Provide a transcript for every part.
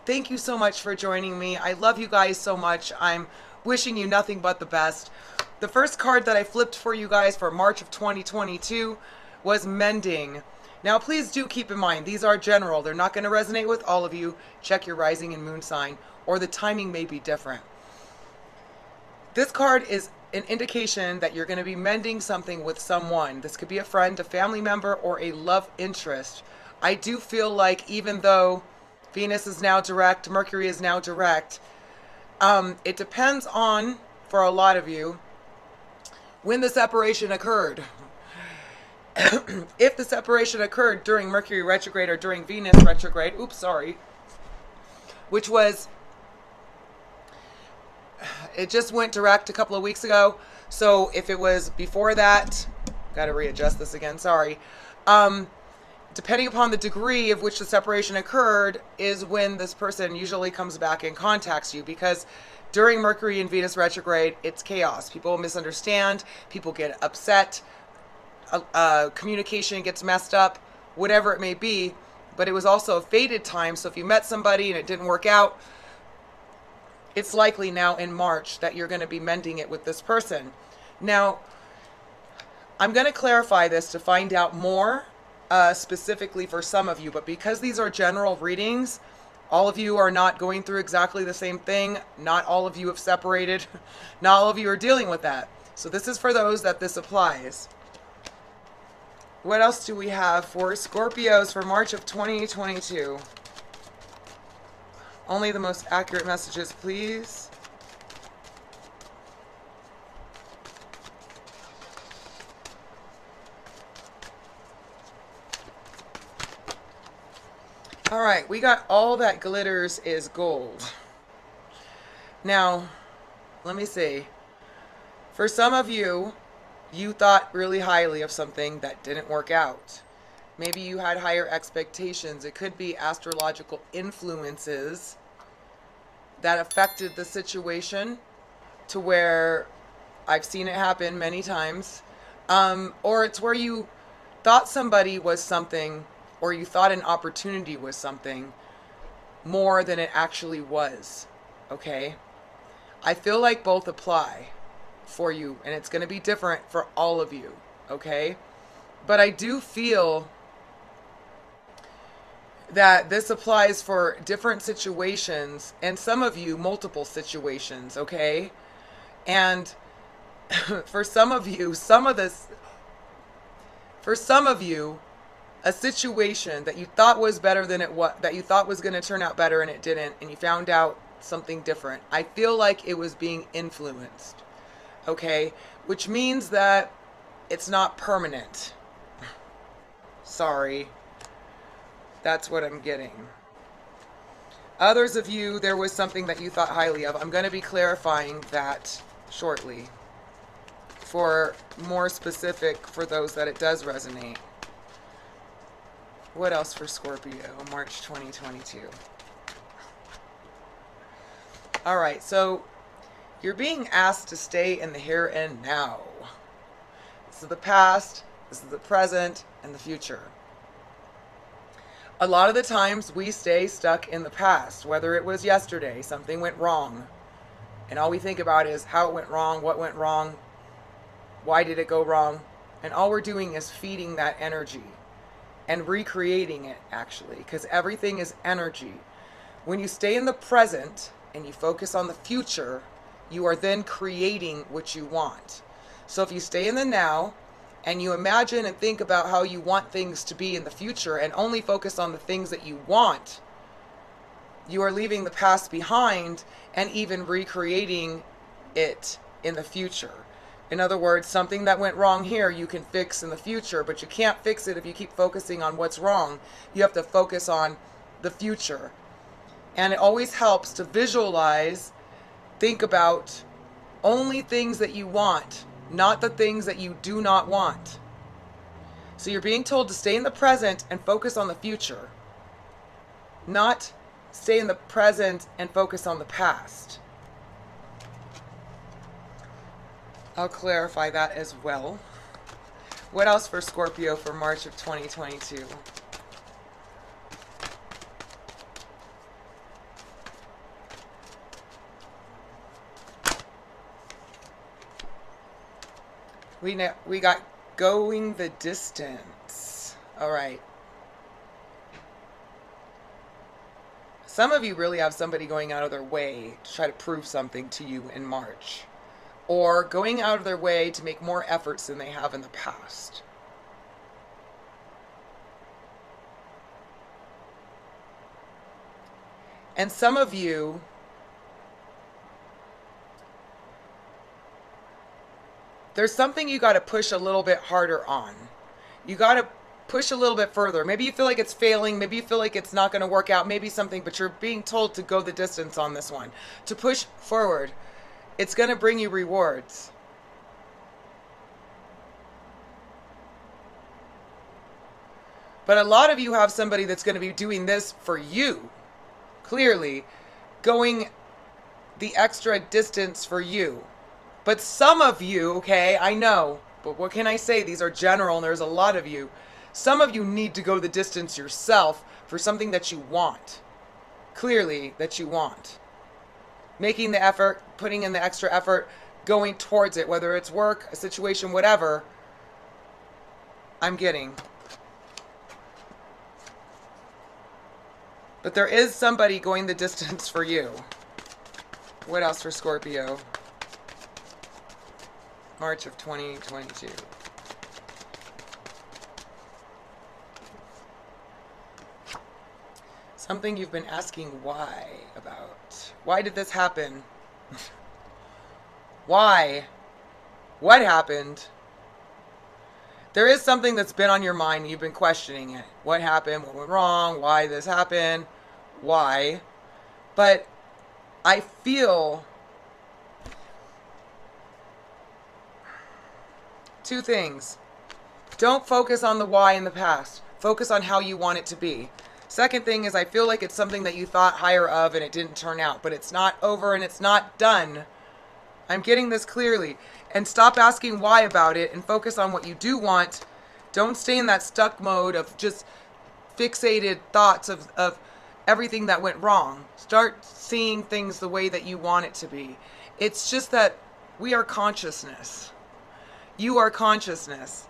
Thank you so much for joining me. I love you guys so much. I'm wishing you nothing but the best. The first card that I flipped for you guys for March of 2022 was Mending. Now, please do keep in mind, these are general. They're not going to resonate with all of you. Check your rising and moon sign, or the timing may be different. This card is an indication that you're going to be mending something with someone. This could be a friend, a family member, or a love interest. I do feel like even though Venus is now direct, Mercury is now direct, it depends on, for a lot of you, when the separation occurred. If the separation occurred during Mercury retrograde or during Venus retrograde, which was, it just went direct a couple of weeks ago. So if it was before that, got to readjust this again, sorry. Depending upon the degree of which the separation occurred is when this person usually comes back and contacts you, because during Mercury and Venus retrograde, it's chaos. People misunderstand, people get upset, communication gets messed up, whatever it may be. But it was also a fated time, so if you met somebody and it didn't work out, it's likely now in March that you're going to be mending it with this person. Now, I'm going to clarify this to find out more specifically for some of you, but because these are general readings, all of you are not going through exactly the same thing. Not all of you have separated. Not all of you are dealing with that. So this is for those that this applies. What else do we have for Scorpios for March of 2022? Only the most accurate messages, please. All right, we got all that glitters is gold. Now, let me see. For some of you, you thought really highly of something that didn't work out. Maybe you had higher expectations. It could be astrological influences that affected the situation to where I've seen it happen many times. Or it's where you thought somebody was something, or you thought an opportunity was something more than it actually was. Okay? I feel like both apply for you, and it's going to be different for all of you. Okay? But I do feel that this applies for different situations, and some of you, multiple situations, okay? And for some of you, a situation that you thought was better than it was, that you thought was going to turn out better and it didn't, and you found out something different. I feel like it was being influenced, okay? Which means that it's not permanent. Sorry. That's what I'm getting. Others of you, there was something that you thought highly of. I'm going to be clarifying that shortly for more specific for those that it does resonate. What else for Scorpio, March 2022? All right, so you're being asked to stay in the here and now. This is the past, this is the present, and the future. A lot of the times we stay stuck in the past, whether it was yesterday, something went wrong, and all we think about is how it went wrong, what went wrong, why did it go wrong, and all we're doing is feeding that energy and recreating it, actually, because everything is energy. When you stay in the present and you focus on the future, you are then creating what you want. So if you stay in the now, and you imagine and think about how you want things to be in the future and only focus on the things that you want, you are leaving the past behind and even recreating it in the future. In other words, something that went wrong here you can fix in the future, but you can't fix it if you keep focusing on what's wrong. You have to focus on the future. And it always helps to visualize, think about only things that you want, not the things that you do not want. So you're being told to stay in the present and focus on the future, not stay in the present and focus on the past. I'll clarify that as well. What else for Scorpio for March of 2022? We got going the distance. All right. Some of you really have somebody going out of their way to try to prove something to you in March, or going out of their way to make more efforts than they have in the past. And some of you there's something you got to push a little bit harder on. You got to push a little bit further. Maybe you feel like it's failing. Maybe you feel like it's not going to work out. Maybe something, but you're being told to go the distance on this one, to push forward. It's going to bring you rewards. But a lot of you have somebody that's going to be doing this for you. Clearly, going the extra distance for you. But some of you, okay, I know, but what can I say? These are general and there's a lot of you. Some of you need to go the distance yourself for something that you want. Clearly, that you want. Making the effort, putting in the extra effort, going towards it, whether it's work, a situation, whatever. I'm getting. But there is somebody going the distance for you. What else for Scorpio? March of 2022. Something you've been asking why about. Why did this happen? Why? What happened? There is something that's been on your mind. You've been questioning it. What happened? What went wrong? Why this happened? Why? But I feel two things. Don't focus on the why in the past. Focus on how you want it to be. Second thing is I feel like it's something that you thought higher of and it didn't turn out. But it's not over and it's not done. I'm getting this clearly. And stop asking why about it and focus on what you do want. Don't stay in that stuck mode of just fixated thoughts of everything that went wrong. Start seeing things the way that you want it to be. It's just that we are consciousness. You are consciousness.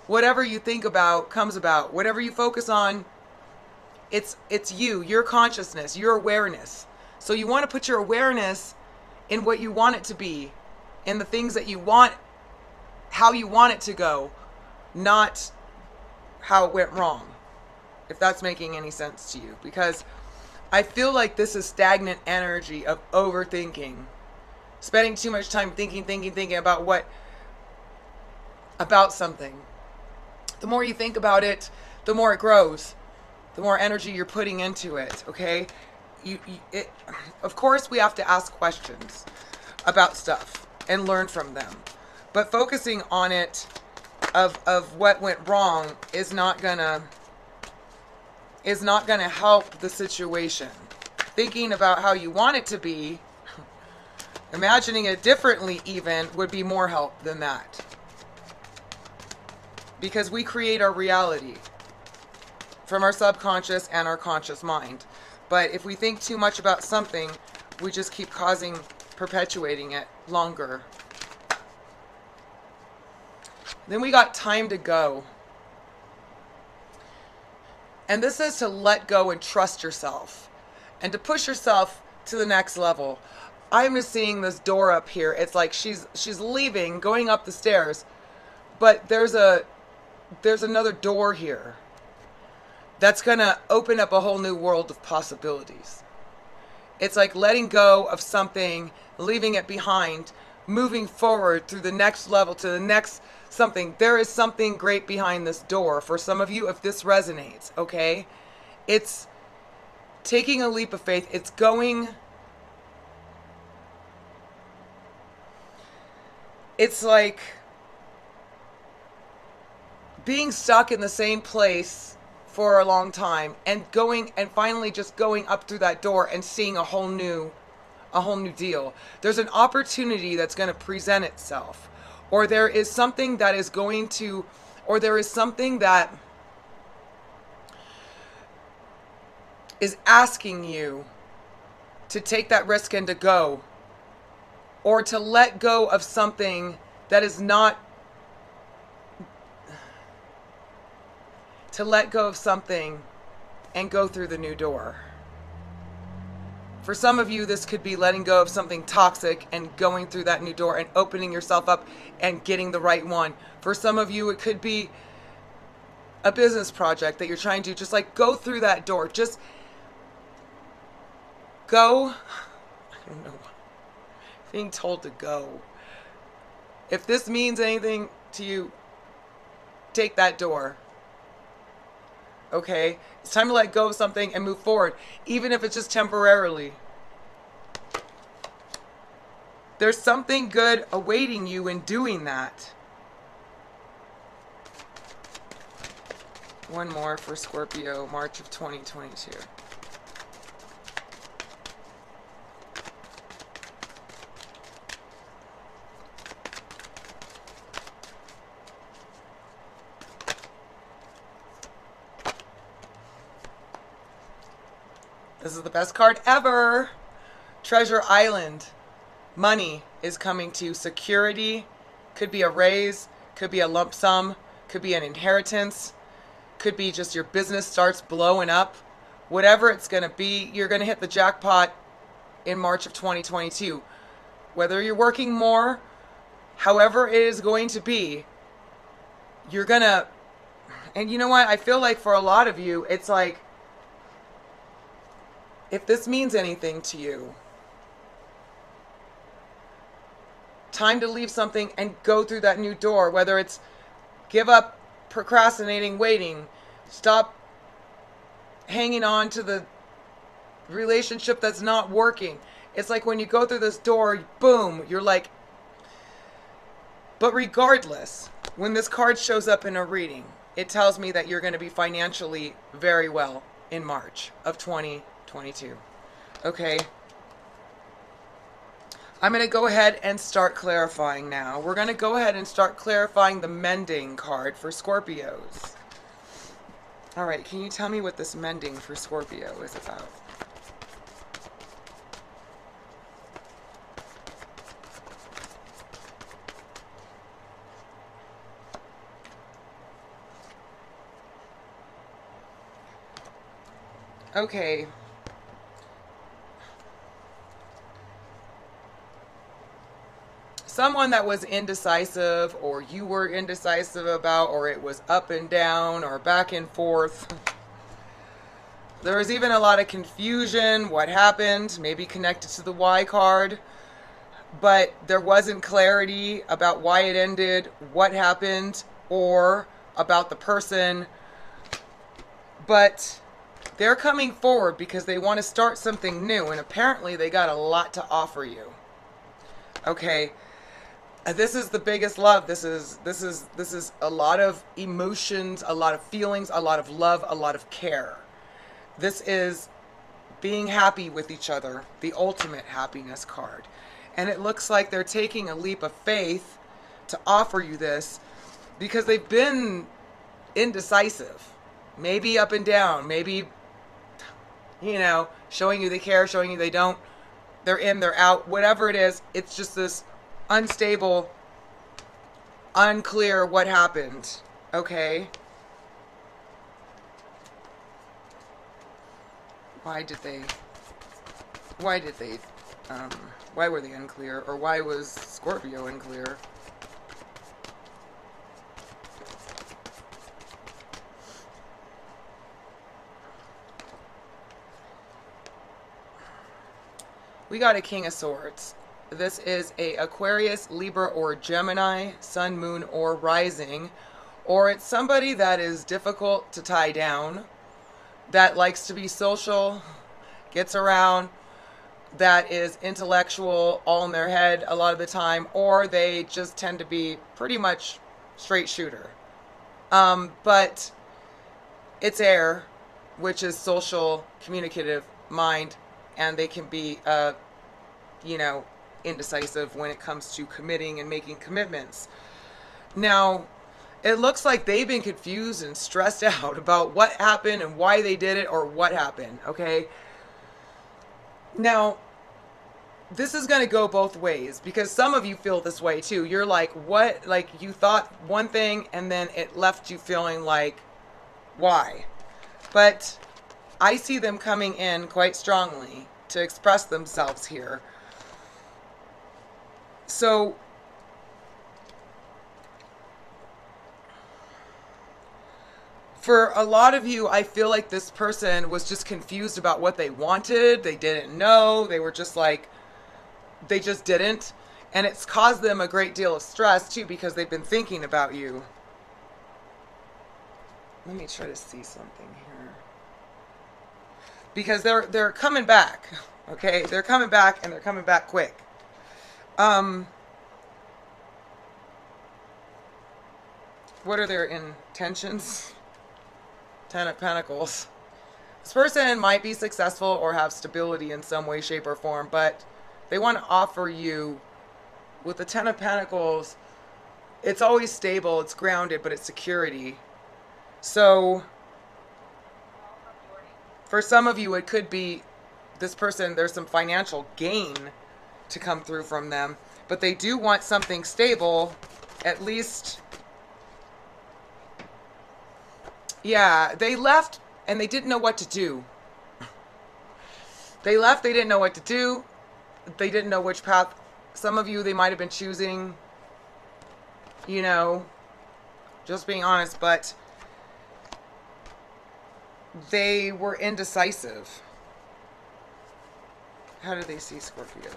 Whatever you think about comes about. Whatever you focus on, it's you, your consciousness, your awareness. So you want to put your awareness in what you want it to be, in the things that you want, how you want it to go, not how it went wrong, if that's making any sense to you. Because I feel like this is stagnant energy of overthinking, spending too much time thinking about something. The more you think about it, the more it grows, the more energy you're putting into it, okay? Of course, we have to ask questions about stuff and learn from them. But focusing on it of what went wrong is not gonna help the situation. Thinking about how you want it to be, imagining it differently even, would be more help than that. Because we create our reality from our subconscious and our conscious mind. But if we think too much about something, we just keep perpetuating it longer. Then we got time to go. And this is to let go and trust yourself. And to push yourself to the next level. I'm just seeing this door up here. It's like she's leaving, going up the stairs. But there's another door here that's going to open up a whole new world of possibilities. It's like letting go of something, leaving it behind, moving forward through the next level to the next something. There is something great behind this door. For some of you, if this resonates, okay? It's taking a leap of faith. It's going... It's like being stuck in the same place for a long time and finally just going up through that door and seeing a whole new deal. There's an opportunity that's going to present itself, or there is something that is going to, or there is something that is asking you to take that risk and to go, or to let go of something that is not to let go of something and go through the new door. For some of you, this could be letting go of something toxic and going through that new door and opening yourself up and getting the right one. For some of you, it could be a business project that you're trying to just like go through that door. Just go. I don't know. Being told to go. If this means anything to you, take that door. Okay? It's time to let go of something and move forward, even if it's just temporarily. There's something good awaiting you in doing that. One more for Scorpio, March of 2022. This is the best card ever. Treasure Island. Money is coming to you. Security. Could be a raise. Could be a lump sum. Could be an inheritance. Could be just your business starts blowing up. Whatever it's going to be, you're going to hit the jackpot in March of 2022. Whether you're working more, however it is going to be, you're going to... And you know what? I feel like for a lot of you, it's like, if this means anything to you, time to leave something and go through that new door. Whether it's give up procrastinating, waiting, stop hanging on to the relationship that's not working. It's like when you go through this door, boom, you're like... But regardless, when this card shows up in a reading, it tells me that you're going to be financially very well in March of 2022. Okay. I'm going to go ahead and start clarifying now. We're going to go ahead and start clarifying the mending card for Scorpios. All right, can you tell me what this mending for Scorpio is about? Okay. Someone that was indecisive, or you were indecisive about, or it was up and down or back and forth. There was even a lot of confusion. What happened? Maybe connected to the Y card. But there wasn't clarity about why it ended, what happened, or about the person. But they're coming forward because they want to start something new. And apparently they got a lot to offer you. Okay. This is the biggest love. This is a lot of emotions, a lot of feelings, a lot of love, a lot of care. This is being happy with each other, the ultimate happiness card. And it looks like they're taking a leap of faith to offer you this because they've been indecisive. Maybe up and down, maybe, you know, showing you they care, showing you they don't. They're in, they're out, whatever it is. It's just this unstable, unclear what happened. Okay. Why were they unclear? Or why was Scorpio unclear? We got a King of Swords. This is a Aquarius, Libra, or Gemini, Sun, Moon, or Rising. Or it's somebody that is difficult to tie down, that likes to be social, gets around, that is intellectual, all in their head a lot of the time, or they just tend to be pretty much straight shooter. But it's air, which is social, communicative mind, and they can be, you know, indecisive when it comes to committing and making commitments. Now, it looks like they've been confused and stressed out about what happened and why they did it or what happened, okay? Now, this is going to go both ways because some of you feel this way too. You're like, what? Like, you thought one thing and then it left you feeling like, why. But I see them coming in quite strongly to express themselves here. So for a lot of you, I feel like this person was just confused about what they wanted. They didn't know. They were just like, they just didn't. And it's caused them a great deal of stress too, because they've been thinking about you. Let me try to see something here. Because they're coming back. Okay? They're coming back, and they're coming back quick. What are their intentions? Ten of Pentacles. This person might be successful or have stability in some way, shape, or form, but they want to offer you, with the Ten of Pentacles, it's always stable, it's grounded, but it's security. So for some of you, it could be this person, there's some financial gain to come through from them, but they do want something stable, at least. Yeah, they left and they didn't know what to do. They left, they didn't know what to do. They didn't know which path. Some of you, they might have been choosing, you know, just being honest, but they were indecisive. How do they see Scorpio?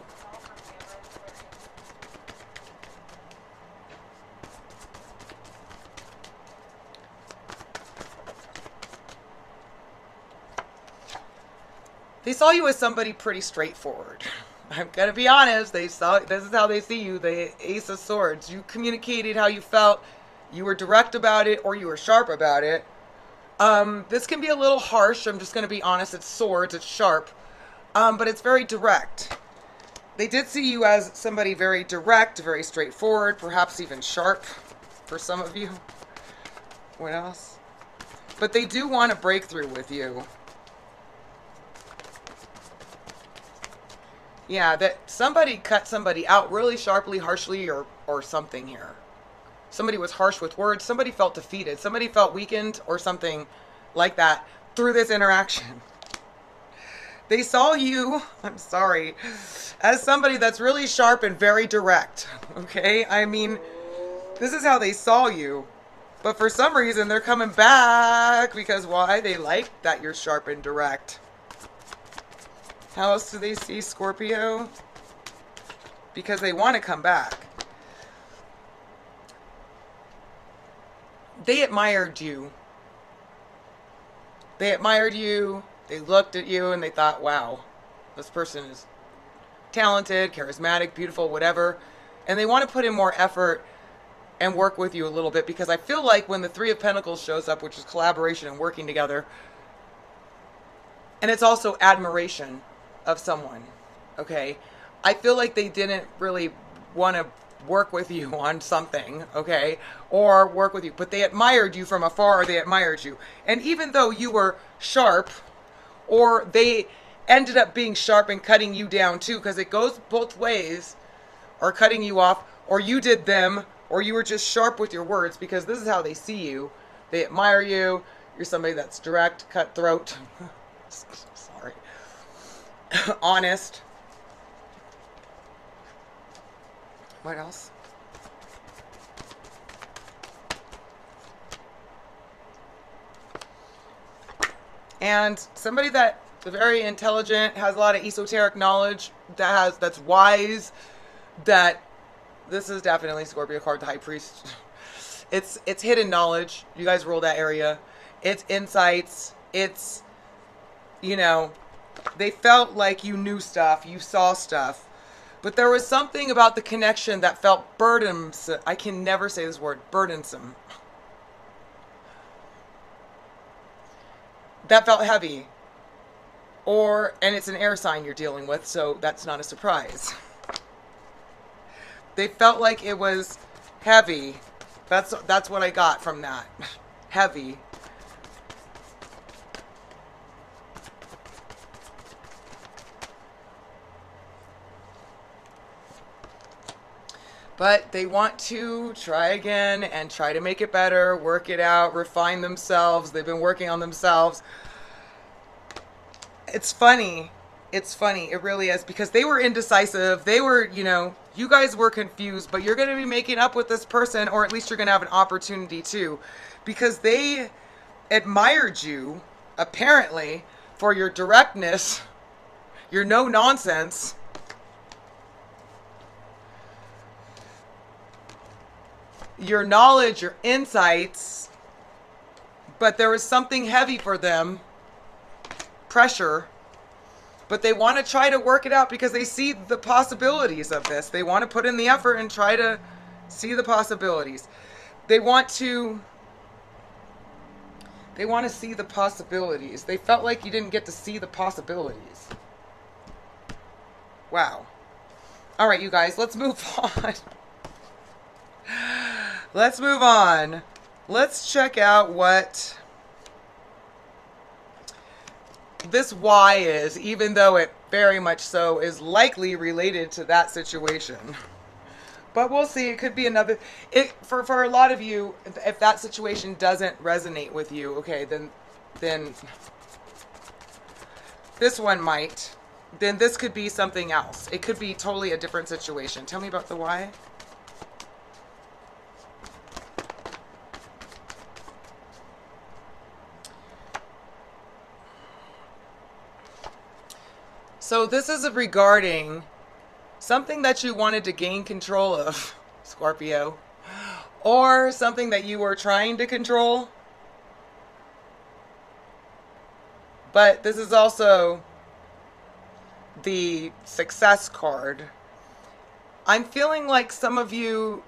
They saw you as somebody pretty straightforward. I'm going to be honest. They saw, this is how they see you. The Ace of Swords. You communicated how you felt. You were direct about it, or you were sharp about it. This can be a little harsh. I'm just going to be honest. It's swords. It's sharp. But it's very direct. They did see you as somebody very direct, very straightforward, perhaps even sharp for some of you. What else? But they do want a breakthrough with you. Yeah, that somebody cut somebody out really sharply, harshly, or something here. Somebody was harsh with words. Somebody felt defeated. Somebody felt weakened or something like that through this interaction. They saw you, I'm sorry, as somebody that's really sharp and very direct. Okay? I mean, this is how they saw you. But for some reason, they're coming back because why? They like that you're sharp and direct. How else do they see Scorpio? Because they want to come back. They admired you. They admired you. They looked at you and they thought, wow, this person is talented, charismatic, beautiful, whatever. And they want to put in more effort and work with you a little bit, because I feel like when the Three of Pentacles shows up, which is collaboration and working together, and it's also admiration of someone, okay? I feel like they didn't really want to work with you on something, okay? Or work with you, but they admired you from afar, or they admired you. And even though you were sharp, or they ended up being sharp and cutting you down too, because it goes both ways, or cutting you off, or you did them, or you were just sharp with your words, because this is how they see you. They admire you. You're somebody that's direct, cutthroat. Sorry. Honest. What else? And somebody that's very intelligent, has a lot of esoteric knowledge, that's wise, that this is definitely Scorpio card, the High Priest. It's hidden knowledge. You guys roll that area. It's insights. It's, you know, they felt like you knew stuff, you saw stuff, but there was something about the connection that felt burdensome. I can never say this word, burdensome. That felt heavy. And it's an air sign you're dealing with, so that's not a surprise. They felt like it was heavy. That's what I got from that. Heavy. But they want to try again and try to make it better, work it out, refine themselves. They've been working on themselves. It's funny. It's funny. It really is, because they were indecisive. They were, you guys were confused, but you're going to be making up with this person, or at least you're going to have an opportunity to, because they admired you, apparently, for your directness, your no nonsense, your knowledge, your insights, but there was something heavy for them, pressure, but they want to try to work it out because they see the possibilities of this. They want to put in the effort and try to see the possibilities. They want to see the possibilities. They felt like you didn't get to see the possibilities. Wow. All right, you guys, let's move on. Let's move on. Let's check out what this why is, even though it very much so is likely related to that situation. But we'll see. It could be another. For a lot of you, if that situation doesn't resonate with you, okay, then this one might. Then this could be something else. It could be totally a different situation. Tell me about the why. So this is regarding something that you wanted to gain control of, Scorpio, or something that you were trying to control. But this is also the success card. I'm feeling like some of you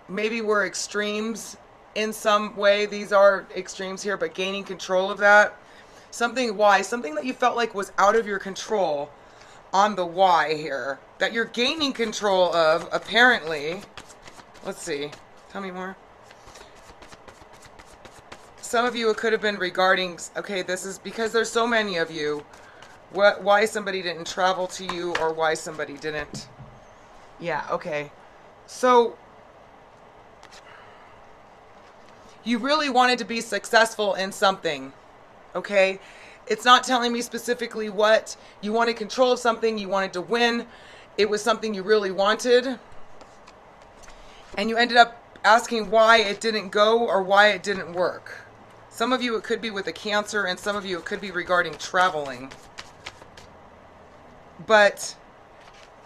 maybe were extremes in some way. These are extremes here, but gaining control of that. Something that you felt like was out of your control on the why here, that you're gaining control of, apparently. Let's see. Tell me more. Some of you, it could have been regarding, okay, this is because there's so many of you, why somebody didn't travel to you, or why somebody didn't. Yeah, okay. So you really wanted to be successful in something. Okay, it's not telling me specifically what. You wanted control of something, you wanted to win. It was something you really wanted. And you ended up asking why it didn't go or why it didn't work. Some of you, it could be with a Cancer, and some of you, it could be regarding traveling. But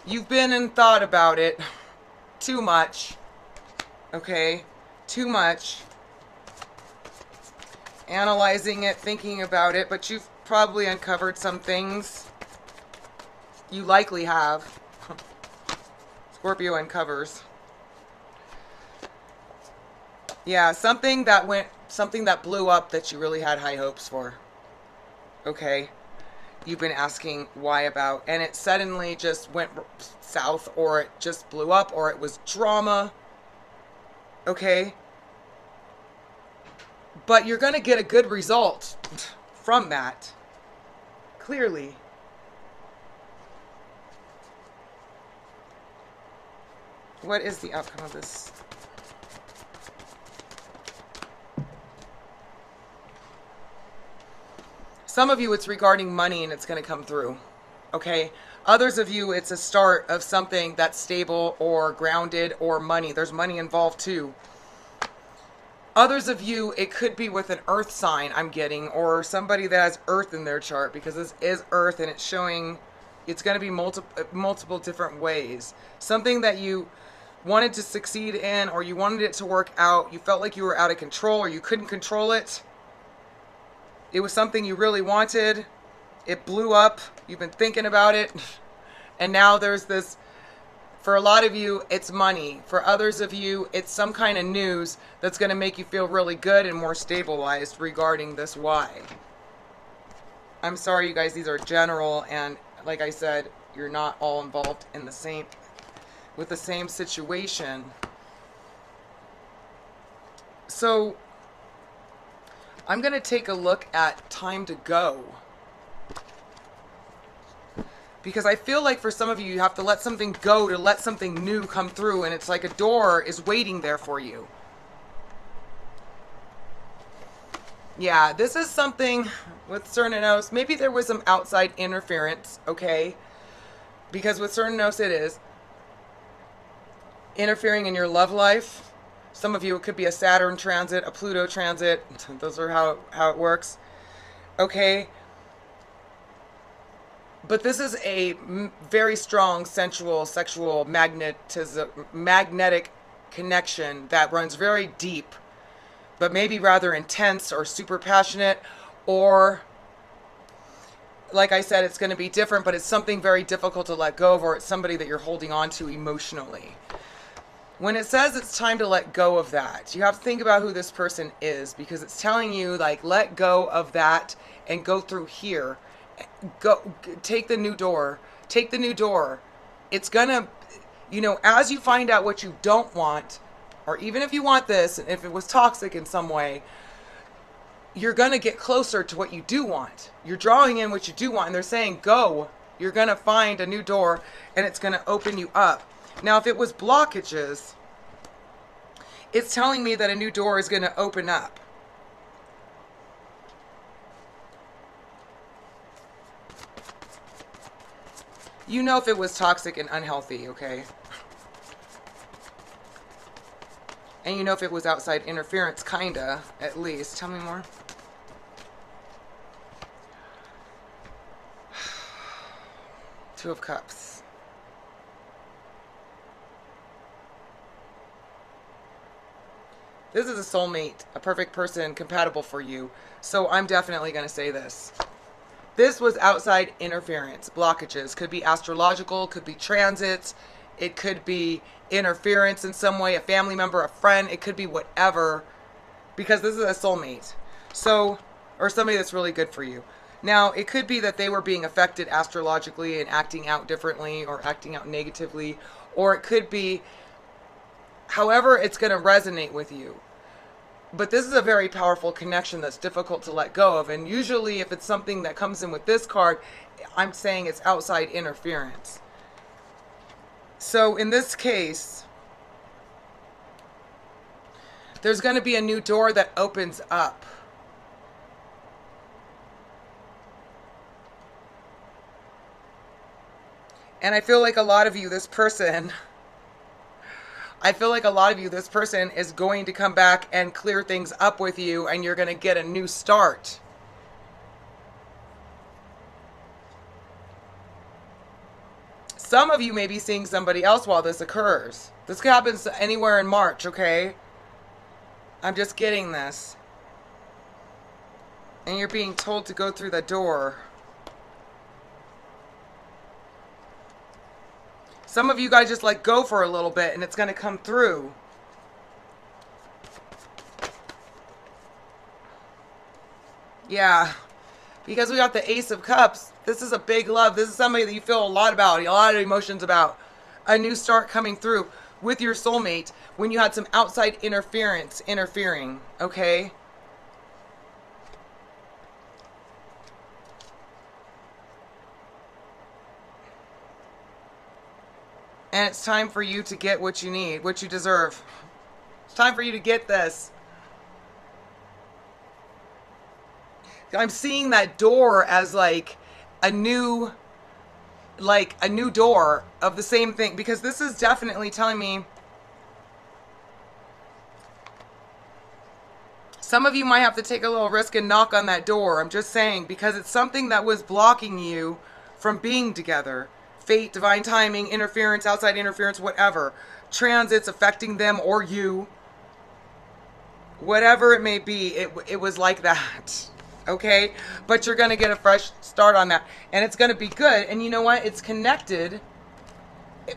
you've been and thought about it too much. Okay, too much. Analyzing it, thinking about it, but you've probably uncovered some things. You likely have. Scorpio uncovers. Yeah, something that blew up that you really had high hopes for. Okay. You've been asking why about, and it suddenly just went south, or it just blew up, or it was drama. Okay. But you're going to get a good result from that. Clearly. What is the outcome of this? Some of you, it's regarding money and it's going to come through. Okay? Others of you, it's a start of something that's stable or grounded, or money. There's money involved too. Others of you, it could be with an earth sign, I'm getting, or somebody that has earth in their chart, because this is earth and it's showing it's going to be multiple different ways. Something that you wanted to succeed in, or you wanted it to work out. You felt like you were out of control, or you couldn't control it. It was something you really wanted. It blew up. You've been thinking about it. And now there's this. For a lot of you, it's money. For others of you, it's some kind of news that's going to make you feel really good and more stabilized regarding this why. I'm sorry, you guys, these are general, and like I said, you're not all involved in the same situation. So I'm going to take a look at time to go. Because I feel like for some of you, you have to let something go to let something new come through. And it's like a door is waiting there for you. Yeah, this is something with Cernanos. Maybe there was some outside interference, okay? Because with Cernanos it is interfering in your love life. Some of you, it could be a Saturn transit, a Pluto transit. Those are how it works. Okay? But this is a very strong sensual, sexual, magnetic connection that runs very deep, but maybe rather intense or super passionate, or like I said, it's going to be different, but it's something very difficult to let go of, or it's somebody that you're holding on to emotionally. When it says it's time to let go of that, you have to think about who this person is, because it's telling you, like, let go of that and go through here. Go, take the new door. Take the new door. It's gonna, you know, as you find out what you don't want, or even if you want this, and if it was toxic in some way, you're gonna get closer to what you do want. You're drawing in what you do want, and they're saying, go. You're gonna find a new door, and it's gonna open you up. Now, if it was blockages, it's telling me that a new door is gonna open up. You know if it was toxic and unhealthy, okay? And you know if it was outside interference, kinda, at least. Tell me more. Two of Cups. This is a soulmate, a perfect person, compatible for you. So I'm definitely going to say this. This was outside interference, blockages. Could be astrological, could be transits. It could be interference in some way, a family member, a friend. It could be whatever, because this is a soulmate. So, or somebody that's really good for you. Now, it could be that they were being affected astrologically and acting out differently or acting out negatively. Or it could be, however it's going to resonate with you. But this is a very powerful connection that's difficult to let go of. And usually if it's something that comes in with this card, I'm saying it's outside interference. So in this case, there's going to be a new door that opens up. And I feel like a lot of you, this person is going to come back and clear things up with you, and you're going to get a new start. Some of you may be seeing somebody else while this occurs. This happens anywhere in March, okay? I'm just getting this. And you're being told to go through the door. Some of you guys just let go for a little bit, and it's going to come through. Yeah, because we got the Ace of Cups. This is a big love. This is somebody that you feel a lot about, a lot of emotions about. A new start coming through with your soulmate when you had some outside interfering, okay? And it's time for you to get what you need, what you deserve. It's time for you to get this. I'm seeing that door as like a new door of the same thing, because this is definitely telling me some of you might have to take a little risk and knock on that door. I'm just saying, because it's something that was blocking you from being together. Fate, divine timing, interference, outside interference, whatever. Transits affecting them or you. Whatever it may be, it was like that. Okay? But you're going to get a fresh start on that. And it's going to be good. And you know what? It's connected.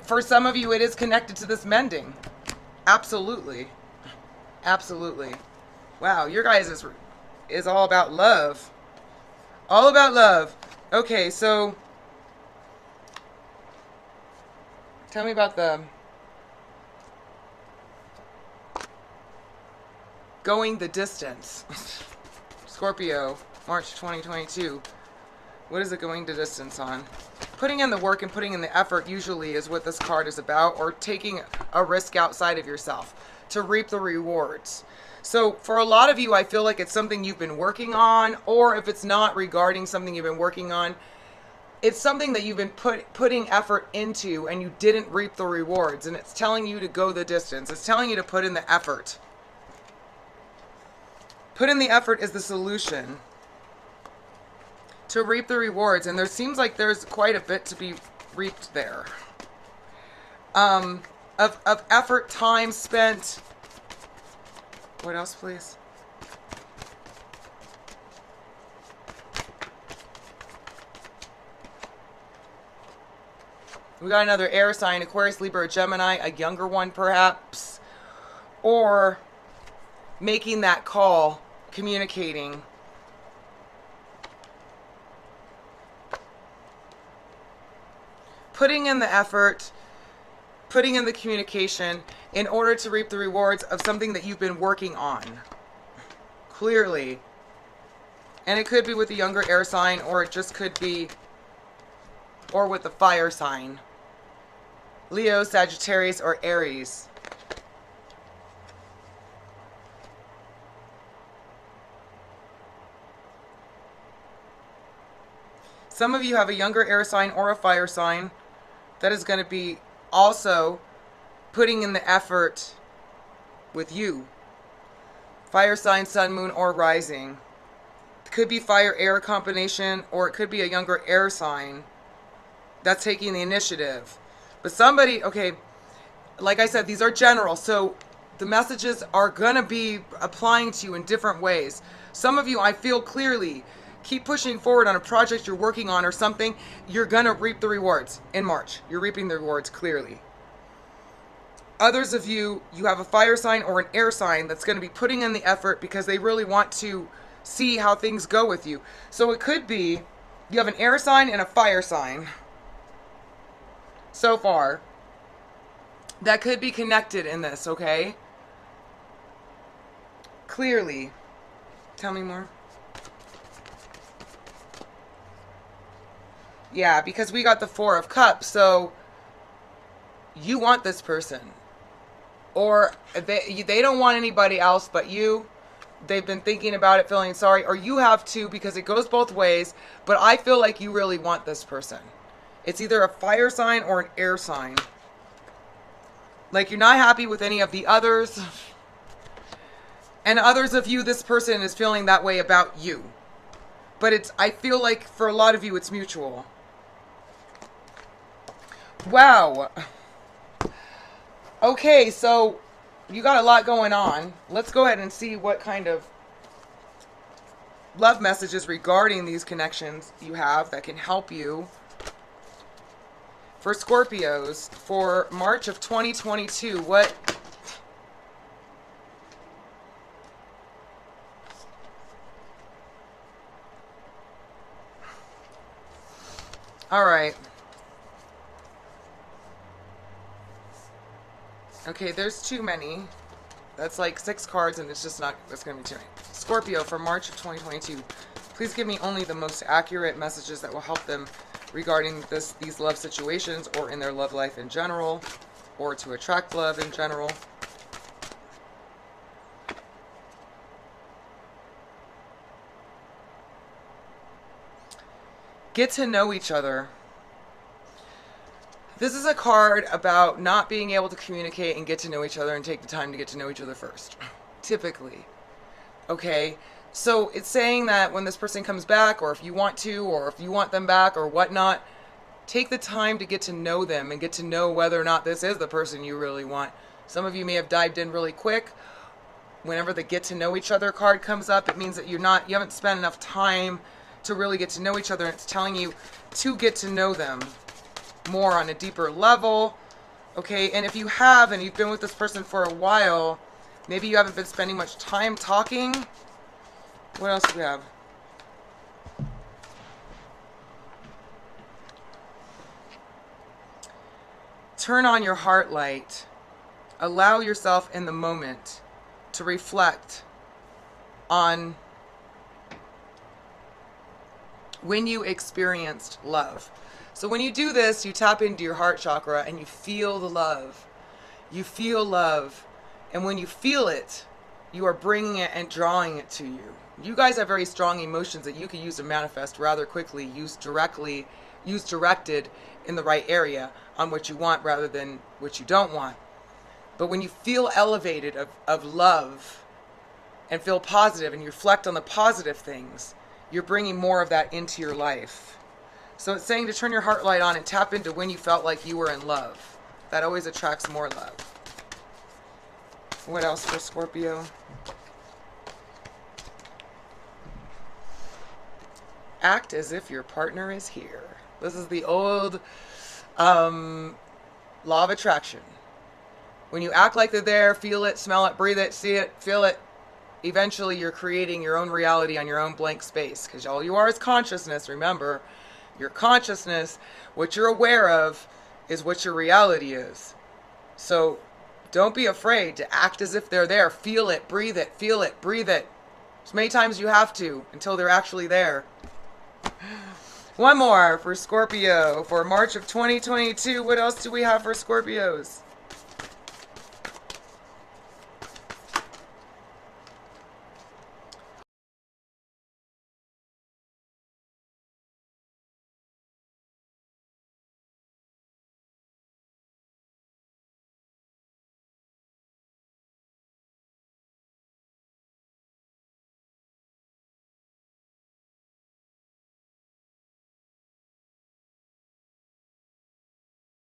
For some of you, it is connected to this mending. Absolutely. Absolutely. Wow, your guys is all about love. All about love. Okay, so tell me about the going the distance. Scorpio, March 2022. What is it going the distance on? putting in the work and putting in the effort usually is what this card is about, or taking a risk outside of yourself to reap the rewards. So for a lot of you, I feel like it's something you've been working on, or if it's not regarding something you've been working on, it's something that you've been putting effort into and you didn't reap the rewards, and it's telling you to go the distance. It's telling you to put in the effort. Put in the effort is the solution to reap the rewards, and there seems like there's quite a bit to be reaped there. Of effort, time spent. What else, please? We got another air sign, Aquarius, Libra, or Gemini, a younger one perhaps, or making that call, communicating. Putting in the effort, putting in the communication in order to reap the rewards of something that you've been working on. Clearly. And it could be with a younger air sign, or it just could be, or with the fire sign. Leo, Sagittarius, or Aries. Some of you have a younger air sign or a fire sign that is going to be also putting in the effort with you. Fire sign, sun, moon, or rising. It could be fire-air combination, or it could be a younger air sign that's taking the initiative. But somebody, okay, like I said, these are general, so the messages are going to be applying to you in different ways. Some of you, I feel clearly, keep pushing forward on a project you're working on or something, you're going to reap the rewards in March. You're reaping the rewards clearly. Others of you, you have a fire sign or an air sign that's going to be putting in the effort because they really want to see how things go with you. So it could be you have an air sign and a fire sign so far that could be connected in this, okay? Clearly. Tell me more. Yeah, because we got the Four of Cups, so you want this person. Or they don't want anybody else but you. They've been thinking about it, feeling sorry, or you have too, because it goes both ways. But I feel like you really want this person. It's either a fire sign or an air sign. Like you're not happy with any of the others. And others of you, this person is feeling that way about you. But I feel like for a lot of you, it's mutual. Wow. Okay, so you got a lot going on. Let's go ahead and see what kind of love messages regarding these connections you have that can help you. For Scorpios, for March of 2022, what... All right. Okay, there's too many. That's like 6 cards, and it's just not, that's going to be too many. Scorpio, for March of 2022. Please give me only the most accurate messages that will help them regarding these love situations, or in their love life in general, or to attract love in general. Get to know each other. This is a card about not being able to communicate and get to know each other and take the time to get to know each other first. Typically. Okay? So it's saying that when this person comes back, or if you want to, or if you want them back, or whatnot, take the time to get to know them and get to know whether or not this is the person you really want. Some of you may have dived in really quick. Whenever the get to know each other card comes up, it means that you haven't spent enough time to really get to know each other, and it's telling you to get to know them more on a deeper level. Okay, and if you have, and you've been with this person for a while, maybe you haven't been spending much time talking. What else do we have? Turn on your heart light. Allow yourself in the moment to reflect on when you experienced love. So when you do this, you tap into your heart chakra and you feel the love. You feel love. And when you feel it, you are bringing it and drawing it to you. You guys have very strong emotions that you can use to manifest rather quickly, use directed in the right area on what you want rather than what you don't want. But when you feel elevated of love and feel positive and you reflect on the positive things, you're bringing more of that into your life. So it's saying to turn your heart light on and tap into when you felt like you were in love. That always attracts more love. What else for Scorpio? Act as if your partner is here. This is the old law of attraction. When you act like they're there, feel it, smell it, breathe it, see it, feel it, eventually you're creating your own reality on your own blank space. Because all you are is consciousness, remember. Your consciousness, what you're aware of, is what your reality is. So don't be afraid to act as if they're there. Feel it, breathe it, feel it, breathe it. As many times you have to until they're actually there. One more for Scorpio for March of 2022. What else do we have for Scorpios?